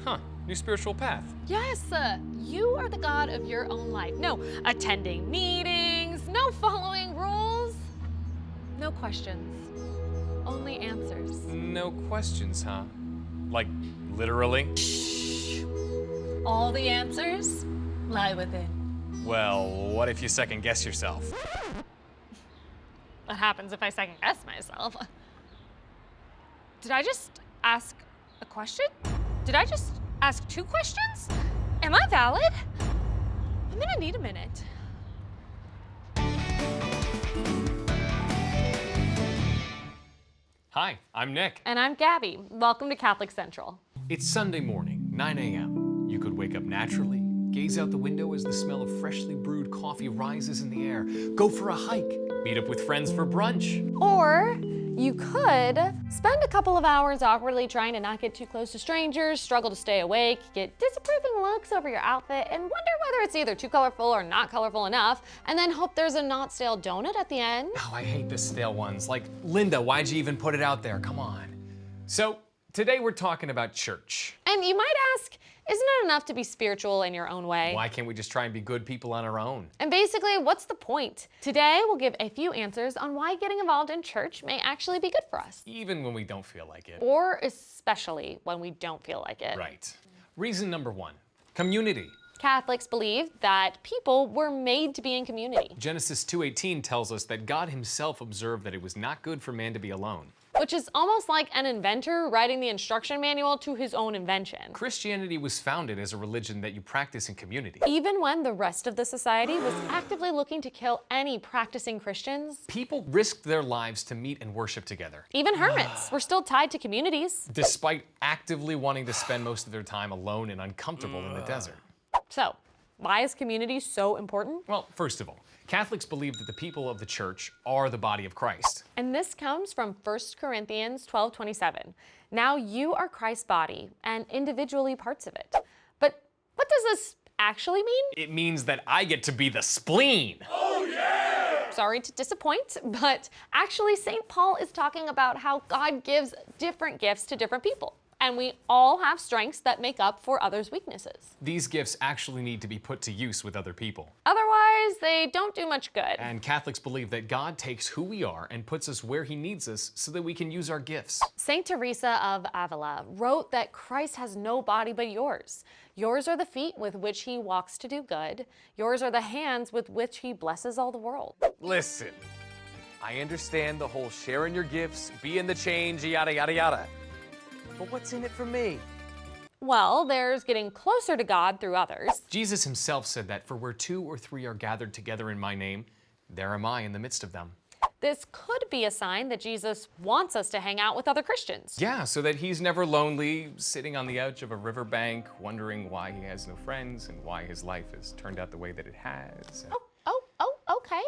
Huh, new spiritual path. Yes, you are the God of your own life. No attending meetings, no following rules, no questions, only answers. No questions, huh? Like, literally? All the answers lie within. Well, what if you second guess yourself? What happens if I second guess myself? Did I just ask a question? Did I just ask 2 questions? Am I valid? I'm gonna need a minute. Hi, I'm Nick. And I'm Gabby. Welcome to Catholic Central. It's Sunday morning, 9 a.m. You could wake up naturally, gaze out the window as the smell of freshly brewed coffee rises in the air, go for a hike, meet up with friends for brunch. Or you could spend a couple of hours awkwardly trying to not get too close to strangers, struggle to stay awake, get disapproving looks over your outfit, and wonder whether it's either too colorful or not colorful enough, and then hope there's a not stale donut at the end. Oh, I hate the stale ones. Like, Linda, why'd you even put it out there? Come on. So, today we're talking about church. And you might ask, isn't it enough to be spiritual in your own way? Why can't we just try and be good people on our own? And basically, what's the point? Today, we'll give a few answers on why getting involved in church may actually be good for us. Even when we don't feel like it. Or especially when we don't feel like it. Right. Reason number 1, community. Catholics believe that people were made to be in community. Genesis 2:18 tells us that God himself observed that it was not good for man to be alone. Which is almost like an inventor writing the instruction manual to his own invention. Christianity was founded as a religion that you practice in community. Even when the rest of the society was actively looking to kill any practicing Christians. People risked their lives to meet and worship together. Even hermits were still tied to communities. Despite actively wanting to spend most of their time alone and uncomfortable in the desert. So, why is community so important? Well, first of all, Catholics believe that the people of the church are the body of Christ. And this comes from 1 Corinthians 12:27. Now you are Christ's body and individually parts of it. But what does this actually mean? It means that I get to be the spleen. Oh yeah! Sorry to disappoint, but actually St. Paul is talking about how God gives different gifts to different people. And we all have strengths that make up for others' weaknesses. These gifts actually need to be put to use with other people. Otherwise, they don't do much good. And Catholics believe that God takes who we are and puts us where he needs us so that we can use our gifts. Saint Teresa of Avila wrote that Christ has no body but yours. Yours are the feet with which he walks to do good. Yours are the hands with which he blesses all the world. Listen, I understand the whole sharing your gifts, being the change, yada, yada, yada. But what's in it for me? Well, there's getting closer to God through others. Jesus himself said that for where 2 or 3 are gathered together in my name, there am I in the midst of them. This could be a sign that Jesus wants us to hang out with other Christians. Yeah, so that he's never lonely, sitting on the edge of a riverbank, wondering why he has no friends and why his life has turned out the way that it has. Okay.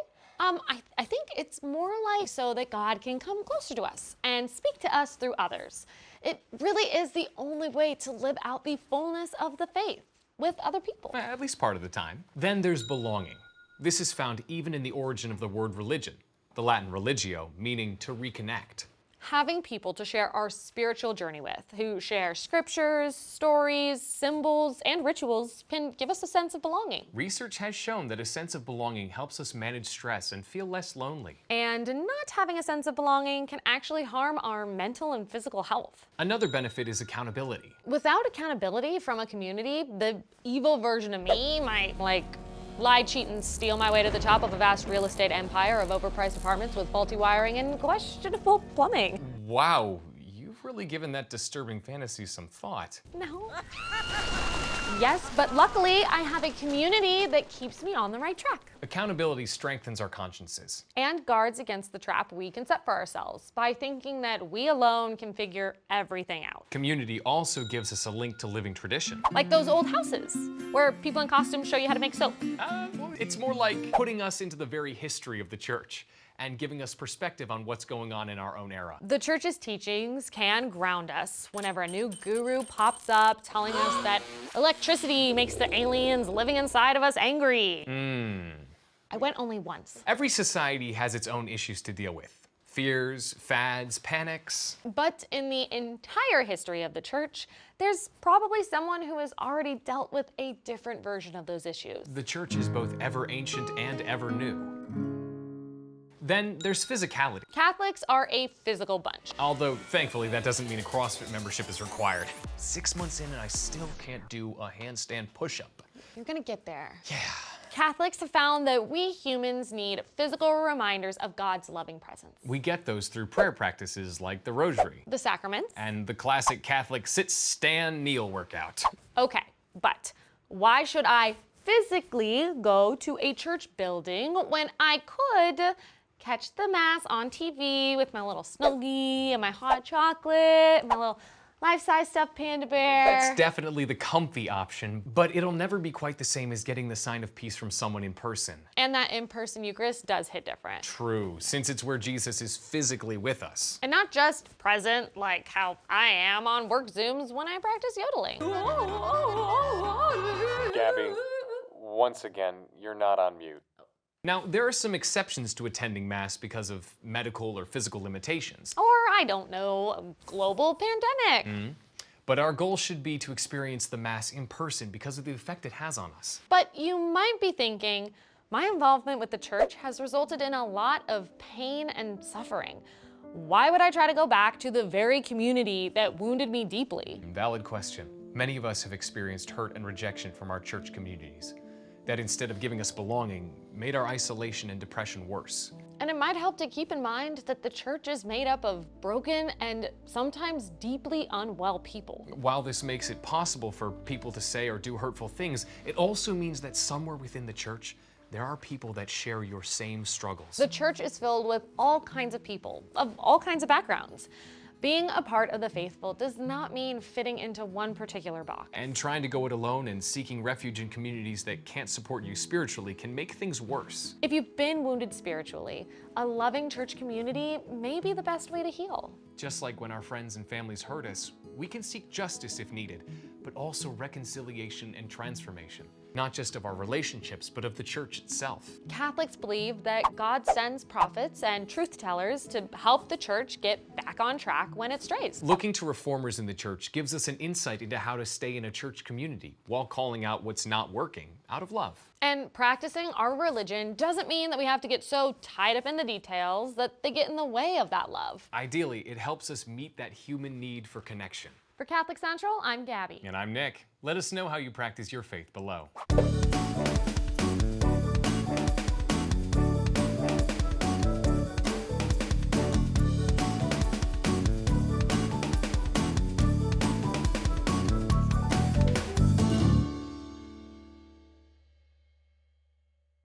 I think it's more like so that God can come closer to us and speak to us through others. It really is the only way to live out the fullness of the faith with other people. At least part of the time. Then there's belonging. This is found even in the origin of the word religion, the Latin religio, meaning to reconnect. Having people to share our spiritual journey with, who share scriptures, stories, symbols, and rituals, can give us a sense of belonging. Research has shown that a sense of belonging helps us manage stress and feel less lonely. And not having a sense of belonging can actually harm our mental and physical health. Another benefit is accountability. Without accountability from a community, the evil version of me might, lie, cheat, and steal my way to the top of a vast real estate empire of overpriced apartments with faulty wiring and questionable plumbing. Wow, you've really given that disturbing fantasy some thought. No. Yes, but luckily I have a community that keeps me on the right track. Accountability strengthens our consciences. And guards against the trap we can set for ourselves by thinking that we alone can figure everything out. Community also gives us a link to living tradition. Like those old houses, where people in costumes show you how to make soap. Well, it's more like putting us into the very history of the church and giving us perspective on what's going on in our own era. The church's teachings can ground us whenever a new guru pops up telling us that electricity makes the aliens living inside of us angry. I went only once. Every society has its own issues to deal with. Fears, fads, panics. But in the entire history of the church, there's probably someone who has already dealt with a different version of those issues. The church is both ever ancient and ever new. Then there's physicality. Catholics are a physical bunch. Although, thankfully, that doesn't mean a CrossFit membership is required. 6 months in and I still can't do a handstand push-up. You're gonna get there. Yeah. Catholics have found that we humans need physical reminders of God's loving presence. We get those through prayer practices like the rosary The sacraments. and the classic Catholic sit, stand, kneel workout. Okay, but why should I physically go to a church building when I could catch the Mass on TV with my little Snuggie and my hot chocolate, my little life-size stuffed panda bear? That's definitely the comfy option, but it'll never be quite the same as getting the sign of peace from someone in person. And that in-person Eucharist does hit different. True, since it's where Jesus is physically with us. And not just present like how I am on work Zooms when I practice yodeling. Gabby, once again, you're not on mute. Now, there are some exceptions to attending Mass because of medical or physical limitations. Or, I don't know, a global pandemic. But our goal should be to experience the Mass in person because of the effect it has on us. But you might be thinking, my involvement with the church has resulted in a lot of pain and suffering. Why would I try to go back to the very community that wounded me deeply? Valid question. Many of us have experienced hurt and rejection from our church communities. That instead of giving us belonging, made our isolation and depression worse. And it might help to keep in mind that the church is made up of broken and sometimes deeply unwell people. While this makes it possible for people to say or do hurtful things, it also means that somewhere within the church, there are people that share your same struggles. The church is filled with all kinds of people, of all kinds of backgrounds. Being a part of the faithful does not mean fitting into one particular box. And trying to go it alone and seeking refuge in communities that can't support you spiritually can make things worse. If you've been wounded spiritually, a loving church community may be the best way to heal. Just like when our friends and families hurt us, we can seek justice if needed, but also reconciliation and transformation. Not just of our relationships, but of the church itself. Catholics believe that God sends prophets and truth tellers to help the church get back on track when it strays. Looking to reformers in the church gives us an insight into how to stay in a church community while calling out what's not working out of love. And practicing our religion doesn't mean that we have to get so tied up in the details that they get in the way of that love. Ideally, it helps us meet that human need for connection. For Catholic Central, I'm Gabby. And I'm Nick. Let us know how you practice your faith below.